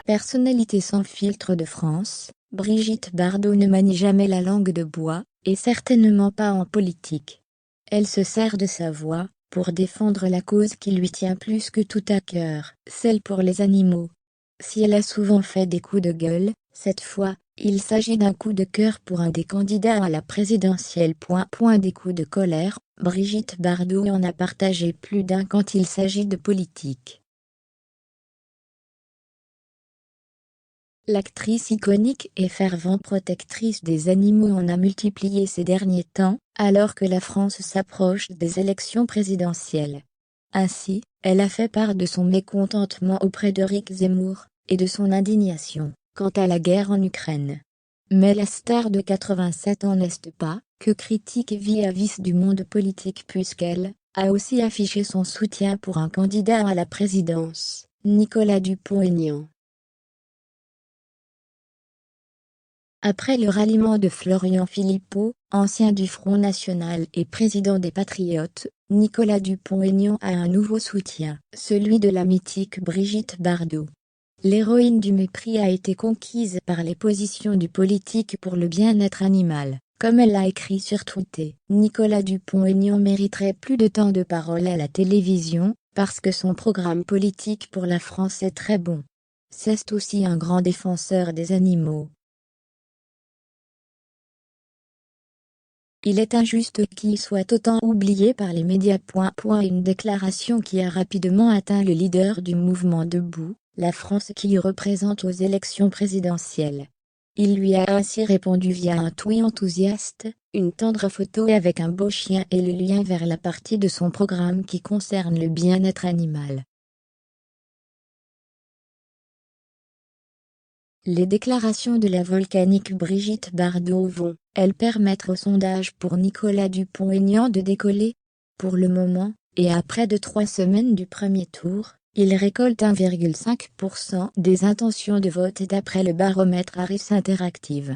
Personnalité sans filtre de France, Brigitte Bardot ne manie jamais la langue de bois, et certainement pas en politique. Elle se sert de sa voix pour défendre la cause qui lui tient plus que tout à cœur, celle pour les animaux. Si elle a souvent fait des coups de gueule, cette fois, il s'agit d'un coup de cœur pour un des candidats à la présidentielle. Des coups de colère, Brigitte Bardot en a partagé plus d'un quand il s'agit de politique. L'actrice iconique et fervente protectrice des animaux en a multiplié ces derniers temps, alors que la France s'approche des élections présidentielles. Ainsi, elle a fait part de son mécontentement auprès d'Éric Zemmour, et de son indignation quant à la guerre en Ukraine. Mais la star de 87 ans n'est pas que critique vis-à-vis du monde politique puisqu'elle a aussi affiché son soutien pour un candidat à la présidence, Nicolas Dupont-Aignan. Après le ralliement de Florian Philippot, ancien du Front National et président des Patriotes, Nicolas Dupont-Aignan a un nouveau soutien, celui de la mythique Brigitte Bardot. L'héroïne du mépris a été conquise par les positions du politique pour le bien-être animal. Comme elle l'a écrit sur Twitter, Nicolas Dupont-Aignan mériterait plus de temps de parole à la télévision, parce que son programme politique pour la France est très bon. C'est aussi un grand défenseur des animaux. Il est injuste qu'il soit autant oublié par les médias. Une déclaration qui a rapidement atteint le leader du mouvement Debout, la France qui représente aux élections présidentielles. Il lui a ainsi répondu via un tweet enthousiaste, une tendre photo avec un beau chien et le lien vers la partie de son programme qui concerne le bien-être animal. Les déclarations de la volcanique Brigitte Bardot vont, elles, permettre au sondage pour Nicolas Dupont-Aignan de décoller. Pour le moment, et à près de 3 semaines du premier tour, il récolte 1,5% des intentions de vote d'après le baromètre Harris Interactive.